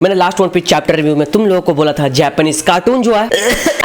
मैंने last One Piece chapter review में तुम लोगों को बोला था जापानीज कार्टून जो है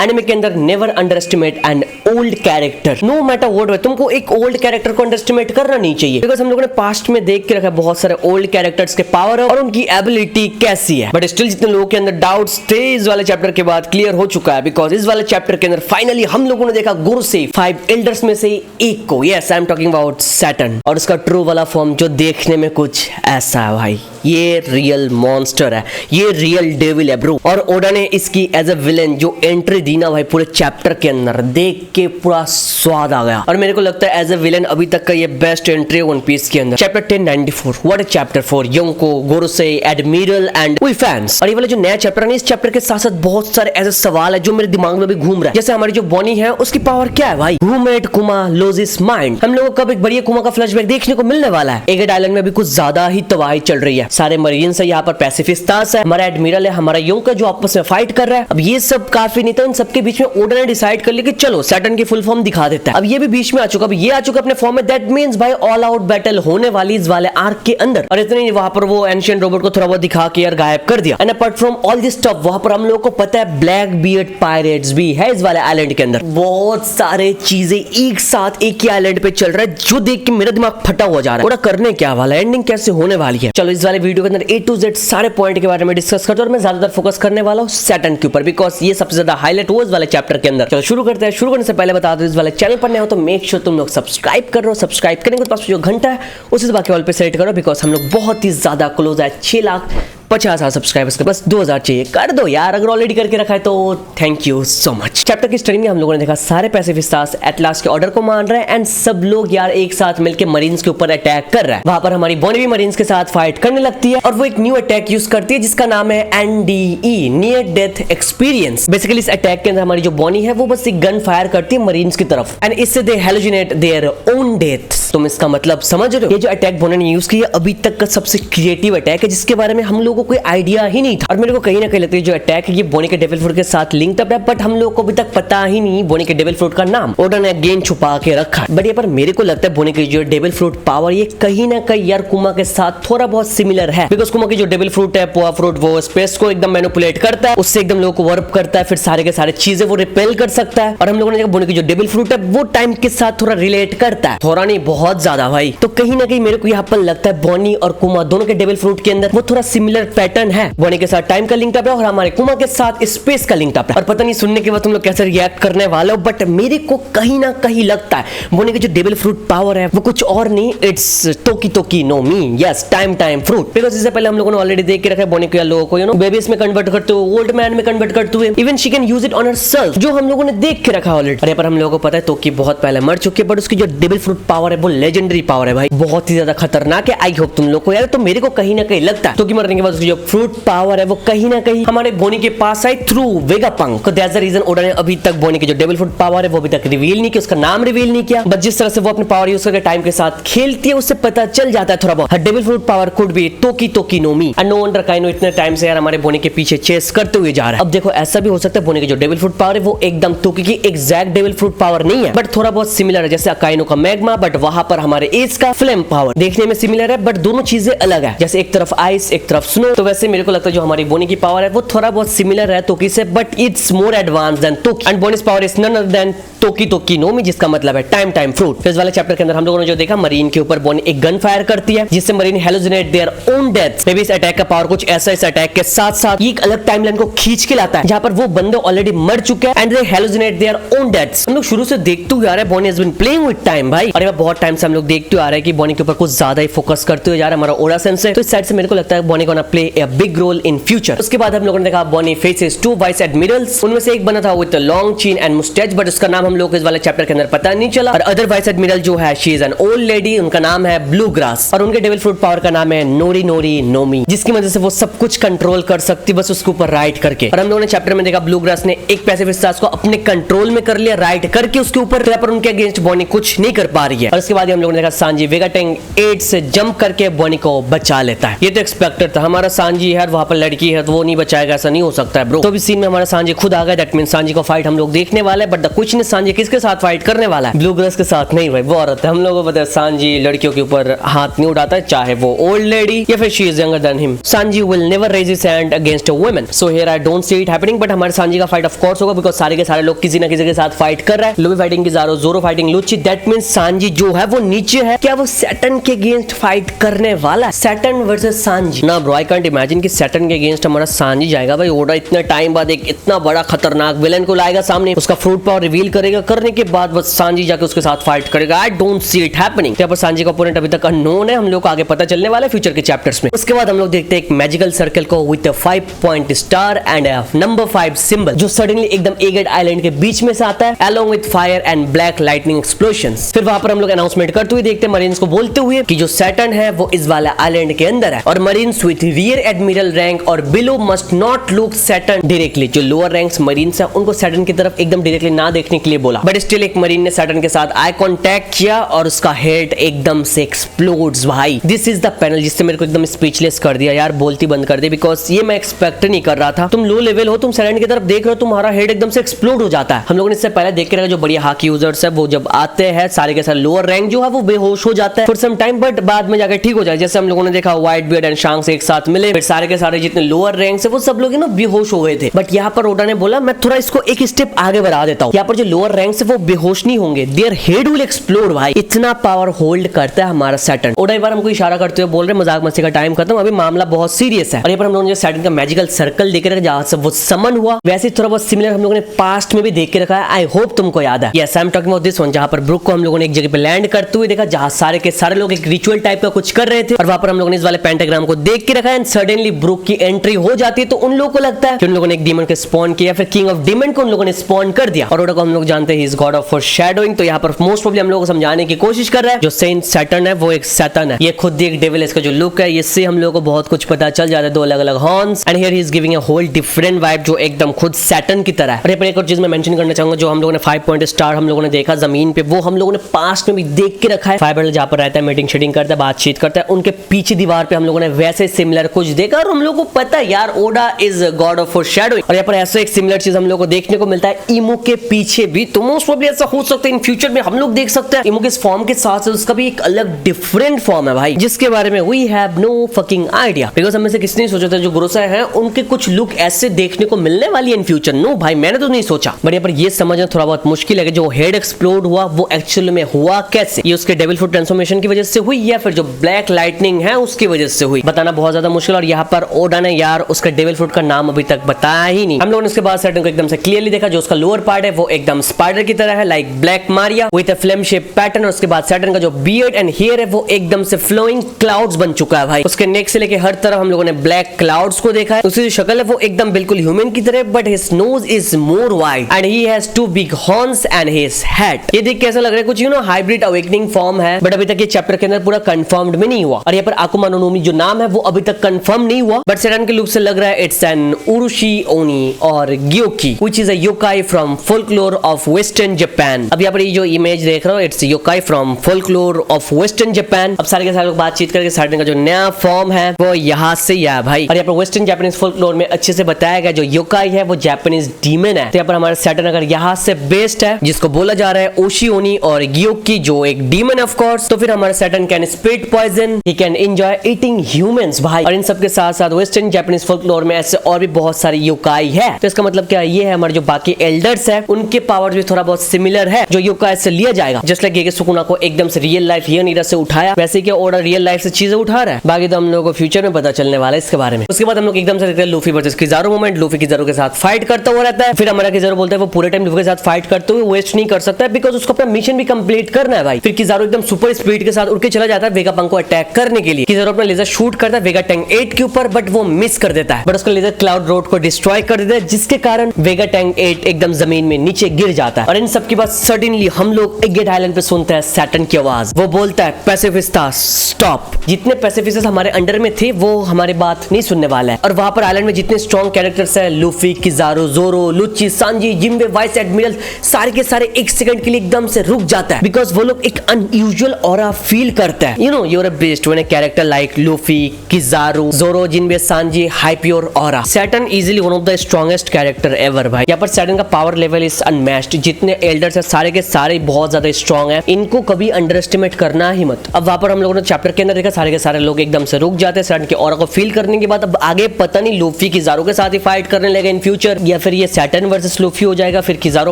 एनिमे के अंदर never under estimate an old character. No matter what way, तुमको एक ओल्ड कैरेक्टर को अंडर एस्टिमेट करना नहीं चाहिए, बिकॉज हम लोगों ने पास्ट में देख के रखा है बहुत सारे ओल्ड कैरेक्टर्स के पावर और उनकी एबिलिटी कैसी है। बट स्टिल जितने लोगों के अंदर डाउट्स थे इस वाले चैप्टर के बाद क्लियर हो चुका है, बिकॉज इस वाले चैप्टर के अंदर फाइनली हम लोगों ने देखा गुरु से 5 एल्डर्स में से एक को। Yes, I am talking about Saturn, और उसका ट्रू वाला फॉर्म जो देखने में कुछ ऐसा है भाई। ये रियल मॉन्स्टर है, ये रियल डेविल है ब्रो। और ओडा ने इसकी एज अ विलेन जो एंट्री दी ना भाई पूरे चैप्टर के अंदर, देख के पूरा स्वाद आ गया। और मेरे को लगता है एज अ विलेन अभी तक का ये बेस्ट एंट्री है वन पीस के अंदर। Chapter 1094 what a chapter for Yonko, Gorosei, admiral and we fans. और ये वाला जो नया चैप्टर है, इस चैप्टर के साथ साथ बहुत सारे ऐसे सवाल है जो मेरे दिमाग में भी घूम रहा है। जैसे हमारी जो बॉनी है उसकी पावर क्या है भाई? हु मेड कुमा लूजेस माइंड। हम लोगों को कब एक बढ़िया कुमा का फ्लैशबैक देखने को मिलने वाला है। एगेट आइलैंड में भी कुछ ज्यादा ही तबाही चल रही है, सारे मरीन्स है यहाँ पर, पैसिफिस्तास है, हमारा एडमिरल है, हमारा योंका जो आपस में फाइट कर रहा है। अब ये सब काफी नहीं था, इन सबके बीच में ओडा ने डिसाइड कर लिया कि चलो सैटर्न की फुल फॉर्म दिखा देता है। अब ये भी बीच में आ चुका, अब ये आ चुका अपने फॉर्म में। दैट मींस भाई ऑल आउट बैटल होने वाली इस वाले आर्क के अंदर। और इतने वहां पर वो एंशिएंट रोबोट को थोड़ा बहुत दिखा के यार गायब कर दिया। And apart from all this stuff वहां पर हम लोगों को पता है ब्लैक बियर्ड पायरेट्स भी है इस वाले आइलैंड के अंदर। बहुत सारे चीजें एक साथ एक ही आइलैंड पे चल रहा है जो देख के मेरा दिमाग फटा हुआ जा रहा है। ओडा करने क्या वाला है, एंडिंग कैसे होने वाली है। चलो इस वाले वीडियो के अंदर A to Z सारे पॉइंट के बारे में डिस्कस करते हैं, और मैं ज्यादातर फोकस करने वाला हूं सैटर्न के ऊपर, बिकॉज ये सबसे ज्यादा हाईलाइट हुआ इस वाले चैप्टर के अंदर। चलो शुरू करते हैं। शुरू करने से पहले बता दो इस वाले चैनल पर नए हो तो मेक श्योर तुम लोग सब्सक्राइब कर रहे हो। सब्सक्राइब करने के पास जो घंटा है उसे दबा के ऑल पे सेट करो, बिकॉज हम लोग बहुत ही ज्यादा क्लोज है 6,50,000 सब्सक्राइबर्स के, बस 2000 चाहिए। कर दो यार, अगर ऑलरेडी करके रखा है तो thank you so much. Chapter की स्टोरी में हम लोगों ने देखा सारे पैसिफिस्तास एट लास्ट के ऑर्डर को मान रहे हैं एंड सब लोग यार एक साथ मिलकर मरीन्स के ऊपर अटैक कर रहा है। वहां पर हमारी बॉनी भी मरीन्स के साथ फाइट करने लगती है और वो एक न्यू अटैक यूज करती है जिसका नाम है NDE, near death experience. Basically इस अटैक के अंदर हमारी जो बॉनी है वो बस एक गन फायर करती है मरीन्स की तरफ एंड इससे दे हेलुसिनेट देयर ओन डेथ। तुम इसका मतलब समझ रहे हो? ये जो अटैक बॉनी ने यूज किया अभी तक का सबसे क्रिएटिव अटैक है जिसके बारे में हम लोगों को कोई आइडिया ही नहीं था। और मेरे को कहीं ना कहीं लगता है जो अटैक है ये बोनी के डेविल फ्रूट के साथ लिंक्ड अप है, बट हम लोगों को अभी तक पता ही नहीं बोनी के डेविल फ्रूट का नाम। ओडा ने अगेन छुपा के रखा है। बट ये पर मेरे को लगता है बोनी की जो डेविल फ्रूट पावर ये कहीं ना कहीं यार कुमा के साथ थोड़ा बहुत सिमिलर है, बिकॉज कुमा की जो डेविल फ्रूट है पोआ फ्रूट, वो स्पेस को एकदम मैनिपुलेट करता है, उससे एकदम लोगों को वर्प करता है, फिर सारे के सारे चीजें वो रिपेल कर सकता है। और हम लोगों ने देखा बोनी की जो डेविल फ्रूट है वो टाइम के साथ थोड़ा रिलेट करता है, थोड़ा नहीं बहुत ज्यादा भाई। तो कहीं ना कहीं मेरे को यहाँ पर लगता है बॉनी और कुमा दोनों के डेविल फ्रूट के अंदर वो थोड़ा सिमिलर पैटर्न है। बॉनी के साथ टाइम का लिंक अप है और हमारे कुमा के साथ स्पेस का लिंक अप है। और पता नहीं सुनने के बाद तुम लोग कैसे रिएक्ट करने वाले हो, बट मेरे को कहीं ना कहीं लगता है बॉनी की जो डेविल फ्रूट पावर है वो कुछ और नहीं, it's Toki Toki no Mi, yes time fruit. Because इससे पहले हम लोगों ने ऑलरेडी देख के रखा है बॉनी को लोगों को बेबीज में कन्वर्ट करते हुए, ओल्ड मैन में कन्वर्ट करते हुए, even she can use it on herself, जो हम लोगों ने देख के रखा ऑलरेडी। अरे पर हम लोगों को पता है टोकी बहुत पहले मर चुकी है, बट उसकी जो डेविल फ्रूट पावर है वो लेजेंडरी पावर है भाई, बहुत ही ज्यादा खतरनाक है। आई होप तुम लोग को यार, तो मेरे को कहीं ना कहीं लगता है टोकी मरने के बाद उसकी जो फ्रूट पावर है वो कहीं ना कहीं हमारे बोनी के पास आई through Vegapunk. That's the reason Oda ने अभी तक बोनी की जो डेविल फ्रूट पावर है वो अभी तक रिवील नहीं किया, उसका नाम रिवील नहीं किया। बट जिस तरह से वो अपनी पावर यूज करके टाइम के साथ खेलती है उससे पता चल जाता है थोड़ा बहुत हर devil fruit power could be Toki Toki no Mi. And no wonder काइनो इतने टाइम से यार हमारे बोनी के पीछे चेस करते हुए जा रहा है। अब देखो ऐसा भी हो सकता है बोनी की जो डेविल फ्रूट पावर है वो एकदम टोकी की एग्जैक्ट डेविल फ्रूट पावर नहीं है, बट थोड़ा बहुत सिमिलर है, जैसे अकाइनो का मैग्मा, बट वहां पर हमारे एज का फ्लेम पावर देखने में सिमिलर है, बट दोनों चीजें अलग है, जैसे एक तरफ आइस एक तरफ स्नो। तो वैसे मेरे को लगता है जो हमारी बोनी की पावर है वो थोड़ा बहुत सिमिलर है टोकी से, but it's more advance than Toki. And Bonney's power is none other than Toki Toki no Mi, जिसका मतलब है टाइम फ्रूट। इस वाले चैप्टर के अंदर हम लोगों ने जो देखा मरीन के ऊपर बोनी एक गन फायर करती है जिससे marine hallucinate their own death. May be इस अटैक का पावर कुछ ऐसा इस अटैक के साथ साथ एक अलग टाइमलाइन को खींच के लाता है जहां पर वो बंदे ऑलरेडी मर चुके हैं and they hallucinate their own deaths. हम लोग शुरू से देखते हुए आ रहे हैं Bonney has been playing with time भाई, और बहुत टाइम से हम लोग देखते आ रहे हैं कि बॉनी के ऊपर कुछ ज्यादा ही फोकस करते हुए जा रहा है हमारा ओडा सेंसे। तो इस साइड से मेरे को लगता है Bonney gonna play a big role in future. उसके बाद हम लोगों ने देखा बॉनी फेसेस 2 वाइस एडमिरल्स, उनमें से एक बना था विद लॉन्ग चीन एंड मुस्टैच, बट उसका नाम हम लोग को इस वाले चैप्टर के अंदर पता नहीं चला। और अदर वाइस एडमिरल जो है she is an old lady, उनका नाम है ब्लू ग्रास, और उनके डेविल फ्रूट पावर का नाम है नोरी नोरी नोमी, जिसकी वजह से वो सब कुछ कंट्रोल कर सकती बस उसके ऊपर राइट करके। और हम लोगों ने चैप्टर में देखा ब्लू ग्रास ने एक पैसिफिस्तास को अपने कंट्रोल में कर लिया राइट करके उसके ऊपर, पर उनके अगेंस्ट बॉनी कुछ नहीं कर पा रही है। और उसके बाद हम लोगों ने देखा सांजी वेगाटेंग 8 से जंप करके बॉनी को बचा लेता है। ये तो एक्सपेक्टेड था, हमारा हमारा सांजी है वहां पर लड़की है तो वो नहीं बचाएगा, ऐसा नहीं हो सकता है ब्रो। तो इस सीन में हमारा सांजी खुद आ गया, दैट मींस सांजी को फाइट हम लोग देखने वाले हैं। But the question is Sanji किसके साथ फाइट करने वाला है? ब्लू ब्रदर्स के साथ नहीं भाई, वो औरत है। हम लोगों को पता है सांजी लड़कियों के ऊपर हाथ नहीं उठाता है, चाहे वो ओल्ड लेडी या फिर she is younger than him. Sanji will never raise his hand against a woman, so here I don't see it happening. But हमारे सांजी का फाइट ऑफ कोर्स होगा बिकॉज़ सारे के सारे लोग किसी ना किसी के साथ फाइट कर रहा है। लुबी फाइटिंग किजारो, जोरो fighting Luche, that means Sanji जो है वो नीचे है। क्या वो सैटर्न के अगेंस्ट फाइट करने वाला है? सैटर्न वर्सेस सांजी ना ब्रो, आई कांट इमेजिन कि सैटर्न के अगेंस्ट हमारा सांजी जाएगा भाई। ओडा इतने टाइम बाद एक इतना बड़ा खतरनाक विलेन को लाएगा सामने, उसका फ्रूट पावर रिवील करेगा, करने के बाद बस सांजी जाके उसके साथ फाइट करेगा। आई डोंट सी इट हैपनिंग। यहाँ पर सांजी का ओपोनेंट अभी तक अननोन है, हम लोग को आगे पता चलने वाला है फ्यूचर के चैप्टर्स में। उसके बाद हम लोग देखते हैं एक मैजिकल सर्कल को with 5 point star and number 5 symbol, जो सडनली एकदम एगेट आइलैंड के बीच में से आता है along with fire and black lightning explosions. फिर वहां पर हम लोग अनाउंसमेंट करते हुए देखते हैं मरीन्स को बोलते हुए कि जो सैटर्न है वो इस वाला आइलैंड के अंदर है और marines with rear admiral rank और below must not look Saturn directly. जो लोअर रैंक्स मरीन्स है उनको सैटर्न की तरफ एकदम डायरेक्टली ना देखने के लिए बोला, बट स्टिल एक मरीन ने सैटर्न के साथ आई कांटेक्ट किया और उसका हेड एकदम से एक्सप्लोड्स भाई। दिस इज द पैनल जिससे मेरे को एकदम स्पीचलेस कर दिया यार, बोलती बंद कर दी, बिकॉज ये मैं एक्सपेक्ट नहीं कर रहा था। तुम लो लेवल हो, तुम सैटर्न की तरफ देख रहे हो, तुम्हारा हेड एकदम से एक्सप्लोड हो जाता है। हम लोगों ने इससे पहले देख के रखा जो बढ़िया हाकी यूजर्स है वो जब आते हैं सारे के सारे लोअर रैंक जो है वो बेहोश हो जाता है फॉर सम टाइम, बट बाद में जाकर ठीक हो जाए। जैसे हम लोगों ने देखा व्हाइट बियर्ड एंड शांक्स एक साथ मिले, फिर सारे के सारे जितने लोअर रैंक है वो सब लोग ना बेहोश हो गए थे। बट यहाँ पर ओडा ने बोला मैं थोड़ा इसको एक स्टेप आगे बढ़ा देता हूँ, यहाँ पर जो लोअर रैंक है वो बेहोश नहीं होंगे, देयर हेड विल एक्सप्लोड भाई। इतना पावर होल्ड करता है हमारा सैटर्न। ओडा एक बार हमको इशारा करते हुए बोल रहे मजाक मस्ती का टाइम खत्म, अभी मामला बहुत सीरियस है। और यहाँ पर हम लोगों ने सैटर्न का मैजिकल सर्कल देख रखा जहां से वो समन हुआ, वैसे थोड़ा बहुत सिमिलर हम लोगों ने पास्ट में भी देख के रखा है। आई होप तुमको याद है। Yes I am talking about this one, जहां पर ब्रुक को हम लोगों ने एक जगह पे लैंड करते हुए देखा जहां सारे के सारे लोग एक रिचुअल टाइप का कुछ कर रहे थे और वहां पर हम लोगों ने इस वाले पेंटाग्राम को देख के रखा है। एंड सडनली ब्रुक की एंट्री हो जाती है तो उन लोगों को लगता है कि उन लोगों ने एक डीमन को स्पॉन किया, फिर किंग ऑफ डीमन को उन लोगों ने स्पॉन कर दिया। और ओडा को हम लोग जानते हैं ही इज गॉड ऑफ फोरशैडोइंग, तो यहाँ पर मोस्ट प्रोबब्ली हम लोगों को समझाने की कोशिश कर रहा है जो सेंट सैटर्न है वो एक सैटर्न है, ये खुद ही एक डेविल है। इसका जो लुक है इससे हम लोगों को बहुत कुछ पता चल जाता है, दो अलग अलग horns and here he is giving a whole different vibe जो एकदम खुद सैटर्न की तरह है। और एक और चीज मैं मेंशन करना चाहूंगा, जो हम लोगों ने 5 पॉइंट स्टार हम लोगों ने देखा जमीन पे, वो हम लोगों ने पास्ट में भी देख के रखा है। फाइबर जहां पर रहता है मीटिंग शीटिंग करता है, बातचीत करता है, उनके पीछे दीवार पे हम लोगों ने वैसे सिमिलर कुछ देखा और हम लोगों को पता है यार ओडा इज गॉड ऑफ फोरशैडोइंग। और यहाँ पर ऐसा एक सिमिलर चीज हम लोगों को देखने को मिलता है ईमो के पीछे भी, तो मोस्ट प्रोबब्ली ऐसा हो सकता है इन फ्यूचर में हम लोग देख सकते हैं ईमो के फॉर्म के साथ उसका भी एक अलग डिफरेंट फॉर्म है भाई, जिसके बारे में we have no fucking idea. Because हमें से किसने नहीं सोचा था जो गुरुसा है उनके कुछ लुक ऐसे देखने को मिलने वाली है इन फ्यूचर। नो भाई मैंने तो नहीं सोचा, बट यहाँ पर ये समझना थोड़ा बहुत मुश्किल है कि जो हेड एक्सप्लोड हुआ वो एक्चुअल में हुआ कैसे, ये उसके डेविल फुट ट्रांसफॉर्मेशन की वजह से हुई या फिर जो ब्लैक लाइटनिंग है उसकी वजह से हुई, बताना बहुत ज्यादा मुश्किल। और यहाँ पर ओडा ने यार उसका डेविल फुट का नाम अभी तक बताया ही नहीं। हम लोगों ने उसके बाद सैटर्न को एकदम से क्लियरली देखा, जो उसका लोअर पार्ट है वो एकदम स्पाइडर की तरह है, like black Maria with a flame shape pattern. और उसके बाद सैटर्न का जो बियर्ड एंड हेयर है वो एकदम से फ्लोइंग क्लाउड्स बन चुका है भाई। उसके नेक से लेके हर तरफ हम लोगों ने ब्लैक क्लाउड्स को देखा है। उसकी जो शक्ल है वो एकदम बिल्कुल ह्यूमन की तरह, but his nose is more wide and he has 2 big horns and his head. ये देख के ऐसा लग रहा है कुछ हाइब्रिड अवेकनिंग फॉर्म है, बट अभी तक ये चैप्टर के अंदर पूरा कंफर्म्ड में नहीं हुआ। और यहाँ पर आकुमा नो नुमी जो नाम है वो अभी तक कंफर्म नहीं हुआ, बट सैटर्न के लुक से लग रहा है इट्स एन उरुशी ओनी और Gyuki which is a yokai from folklore of western Japan. अब यहाँ पर ये जो इमेज देख रहा हो it's yokai from folklore of western Japan. अब सारे के सारे लोग बातचीत करके सैटर्न का जो नया फॉर्म है वो यहाँ से ही है भाई। और यहाँ पर वेस्टर्न जापानीज फोल्कलोर में अच्छे से बताया गया जो योकाई है वो जापानीज डीमन है। तो यहाँ पर हमारा सैटर्न अगर यहाँ से बेस्ड है जिसको बोला जा रहा है ओशी ओनी और ग्योकी जो एक डीमन ऑफ कोर्स, तो फिर हमारा Saturn can spit poison, he can enjoy eating humans भाई। और इन सब के साथ साथ वेस्टर्न जापानीज फोल्कलोर में ऐसे और भी बहुत सारी योकाई है। तो इसका मतलब क्या ये है हमारे जो बाकी एल्डर्स है उनके पावर्स भी थोड़ा बहुत सिमिलर है जो योकाई से लिया जाएगा। जस्ट लाइक ये सुकुना को एकदम से रियल लाइफ हियर नीरा से उठाया, वैसे कि ओडा रियल लाइफ से चीजें उठा रहा है। बाकी तो हम लोगों को फ्यूचर में पता चलने वाला है इसके बारे में। उसके बाद हम लोग एकदम से देखते हैं लूफी वर्सेस किजारो मोमेंट। लूफी किजारो के साथ फाइट करता हुआ रहता है, फिर हमारा किजारो बोलता है वो पूरे टाइम लूफी के साथ फाइट करते हुए वेस्ट नहीं कर सकता बिकॉज उसको अपना मिशन भी कंप्लीट करना है भाई। फिर किजारो एकदम सुपर स्पीड के साथ उड़ के चला जाता है वेगा पंक को अटैक करने के लिए। किजारो अपना लेजर शूट करता है वेगा टैंक 8 के ऊपर, बट वो मिस कर देता है, बट उसका लेजर क्लाउड रोड को डिस्ट्रॉय कर देता है जिसके कारण वेगा टैंक 8 एकदम जमीन में नीचे गिर जाता है। और इन सब के बाद सडनली हम लोग एगेट आइलैंड पे सुनते हैं सैटर्न की आवाज। वो बोलता है पैसिफिस्ता स्टॉप। जितने पैसिफिस्ट्स हमारे अंडर में थे वो हमारी बात नहीं सुनने वाला है। और वहां पर आइलैंड में जितने स्ट्रॉन्ग कैरेक्टर्स है लूफी, किजारो, जोरो, लुची, सांजी, जिम्बे, वाइस एडमिरल, सारे के सारे एक सेकंड के लिए एकदम से रुक जाता है बिकॉज वो लोग एक अनयूजुअल ऑरा फील करता है। You know you're a best when a character like Luffy, Kizaru Kizaru, Zoro, Jinbe, Sanji, हाइपियोर, aura. Saturn easily one of the strongest character ever भाई। यहाँ पर सैटर्न का पावर लेवल इज अनमैच्ड। जितने elders है सारे के सारे बहुत ज्यादा स्ट्रॉन्ग है, इनको कभी अंडर एस्टिमेट करना ही मत। अब वहां पर हम लोगों ने चैप्टर के अंदर देखा सारे के सारे लोग एकदम से रुक जाते हैं सैटर्न के ऑरा को फील करने के बाद। अब आगे पता नहीं लूफी किजारू के साथ ही फाइट करने लगे इन फ्यूचर, या फिर ये सैटर्न वर्सेस लूफी हो जाएगा, फिर किजारू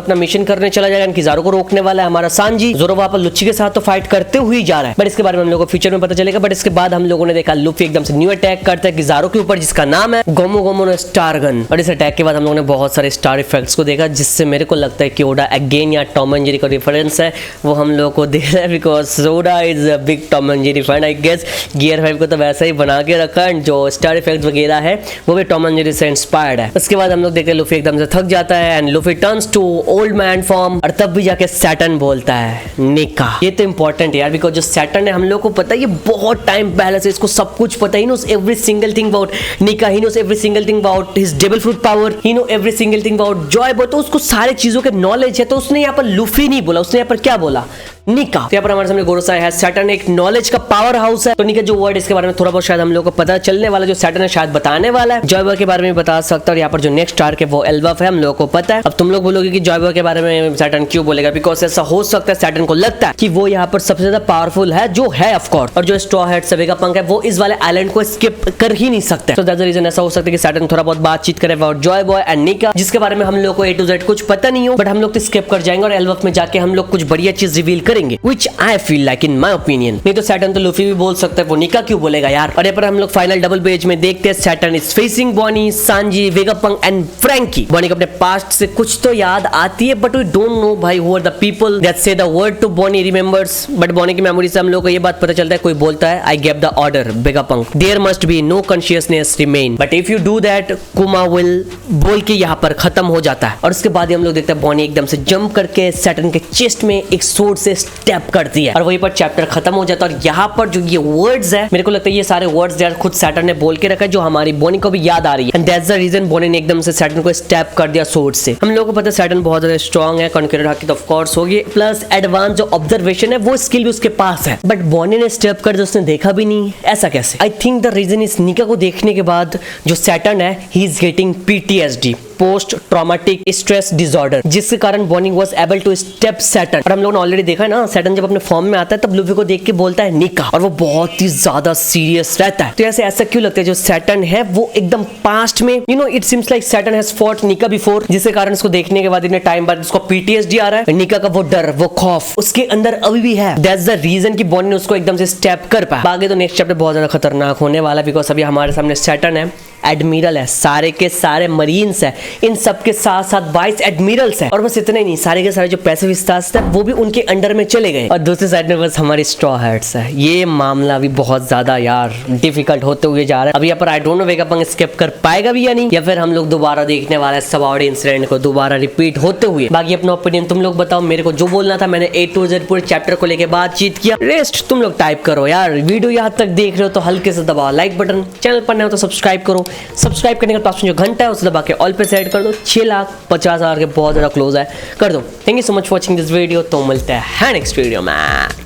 अपना मिशन करने चला जाएगा, किजारू को रोकने वाला है हमारा सांजी। जोरो वहां पर लुच्ची के साथ तो फाइट करते हुए जा रहा है, बट इसके बारे में हम लोगों को फ्यूचर में पता चलेगा। बट इसके बाद हम लोगों ने देखा लूफी एकदम से न्यू अटैक करता है किजारू के ऊपर, जिसका नाम है Gomu Gomu no Star Gun. और इस अटैक के बाद हम लोगों ने बहुत सारे स्टार इफेक्ट्स को देखा, जिससे मेरे को लगता है कि ओडा अगेन या टॉम एंड जेरी का रेफरेंस है वो हम लोगों को दे रहा है, because Oda is a big Tom and Jerry fan I guess. Gear 5 को तो वैसा ही बना के रखा है, जो स्टार इफेक्ट वगैरह है वो भी टॉम एंड जेरी से इंस्पायर्ड है। उसके बाद हम लोग देखते हैं लूफी एकदम से थक जाता है and Luffy turns to old man form, और तब भी जाके सैटर्न बोलता है निका। ये तो इंपॉर्टेंट है यार, बिकॉज जो सैटर्न है हम लोग को पता है ये बहुत टाइम पहले से इसको सब कुछ पता, he knows every single thing about Nika, he knows every single thing about his devil fruit power, he know every single thing about Joy Boy. तो उसको सारे चीजों के नॉलेज है, तो उसने यहाँ पर लूफी नहीं बोला, उसने यहाँ पर क्या बोला निका। तो यहाँ पर हमारे सामने गोरोसा है, सैटर्न एक नॉलेज का पावर हाउस है, तो निका जो वर्ड इसके बारे में थोड़ा बहुत शायद हम लोग को पता चलने वाला, जो सैटर्न है शायद बताने वाला है। जॉय बॉय के बारे में बता सकता है, और यहाँ पर जो नेक्स्ट आर्क है वो एल्बफ है, हम लोगों को पता है। अब तुम लोग बोलोगे कि जॉय बॉय के बारे में सैटर्न क्यों बोलेगा, बिकॉज ऐसा हो सकता है सैटर्न को लगता है कि वो यहाँ पर सबसे ज्यादा पावरफुल है, जो है ऑफ कोर्स, और जो स्ट्रॉ हेड वेगा पंक है वो इस वाले आइलैंड को स्किप कर ही नहीं सकते। तो दैट्स द रीजन ऐसा हो सकता है कि सैटर्न थोड़ा बहुत बातचीत करे अबाउट जॉय बॉय एंड निका, जिसके बारे में हम लोग को A to Z कुछ पता नहीं हो, बट हम लोग तो स्किप कर जाएंगे और एल्बफ में जाके हम लोग कुछ बढ़िया चीज रिवील करेंगे, which I feel like in my opinion. नहीं तो सैटर्न तो लूफी भी बोल सकता है, वो निका क्यों बोलेगा यार। और यहाँ पर हम लोग फाइनल डबल पेज में देखते हैं Saturn is facing Bonney, Sanji, Vegapunk and Franky. Bonney को अपने पास्ट से कुछ तो याद आती है, बट वी डोंट नो भाई who are the people that say the word to Bonney remembers. But Bonney की मेमोरी से हम लोग को ये बात पता चलता है, कोई बोलता है I gave the order Vegapunk, there must be no consciousness remain, but if you do that Kuma will, बोल के यहाँ पर खत्म हो जाता है। और उसके बाद हम लोग देखते हैं बॉनी एकदम से जंप करके सैटर्न के चेस्ट में एक सोर्ड से स्टेप करती है, और वहीं पर चैप्टर खत्म हो जाता है। और यहाँ पर जो ये वर्ड्स है, मेरे को लगता है ये सारे वर्ड्स यार खुद सैटर्न ने बोल के रखा है, जो हमारी बॉनी को भी याद आ रही है, and that's the reason Bonney ने एकदम से सैटर्न को स्टेप कर दिया सोर्ड से। हम लोगों को पता है सैटर्न बहुत ज्यादा स्ट्रॉन्ग है, कॉन्करर हाकी तो ऑफ कोर्स होगी, प्लस एडवांस जो ऑब्जर्वेशन है वो स्किल भी उसके पास है, बट बॉनी ने स्टेप कर दिया, उसने देखा भी नहीं, ऐसा कैसे। I think the reason is Nika को देखने के बाद जो सैटर्न है he is getting PTSD, post traumatic stress disorder, जिसके कारण Bonney was able to step Saturn. और हम लोगों ने ऑलरेडी देखा है ना, सैटर्न जब अपने फॉर्म में आता है तब लूफी को देख के बोलता है निका, और वो बहुत ही ज्यादा सीरियस रहता है। तो ऐसा क्यों लगता है जो सैटर्न है वो एकदम पास्ट में, you know it seems like Saturn has fought निका बिफोर, जिसके कारण इसको देखने के बाद इतने टाइम बाद उसको PTSD आ रहा है। निका का वो डर, वो खौफ उसके अंदर अभी भी है, दैट्स द रीजन कि बॉनी ने उसको एकदम से स्टेप कर पाया। आगे तो नेक्स्ट चैप्टर बहुत ज्यादा खतरनाक होने वाला है, बिकॉज अभी हमारे सामने सैटर्न है, एडमिरल है, सारे के सारे मरीन्स है, इन सब के साथ साथ 22 एडमिरल्स है, और बस इतने ही नहीं, सारे के सारे जो पैसिव स्टार्स थे वो भी उनके अंडर में चले गए, और दूसरी साइड में बस हमारी स्ट्रॉ हेड्स है। ये मामला भी बहुत ज्यादा यार डिफिकल्ट होते हुए जा रहा है। अभी यहाँ पर I don't know Vegapunk skip कर पाएगा भी या नहीं, या फिर हम लोग दोबारा देखने वाले सबाउडी इंसिडेंट को दोबारा रिपीट होते हुए। बाकी अपना ओपिनियन तुम लोग बताओ, मेरे को जो बोलना था मैंने A to Z पूरे चैप्टर को लेकर बातचीत किया, रेस्ट तुम लोग टाइप करो यार। वीडियो यहाँ तक देख रहे हो तो हल्के से दबाओ लाइक बटन, चैनल पर नए हो तो सब्सक्राइब करो, सब्सक्राइब करने के पास में जो घंटा है उसे दबा के ऑल पे सेट कर दो। 6,50,000 के बहुत ज्यादा क्लोज है, कर दो। Thank you so much for watching this video, तो मिलते हैं नेक्स्ट वीडियो में।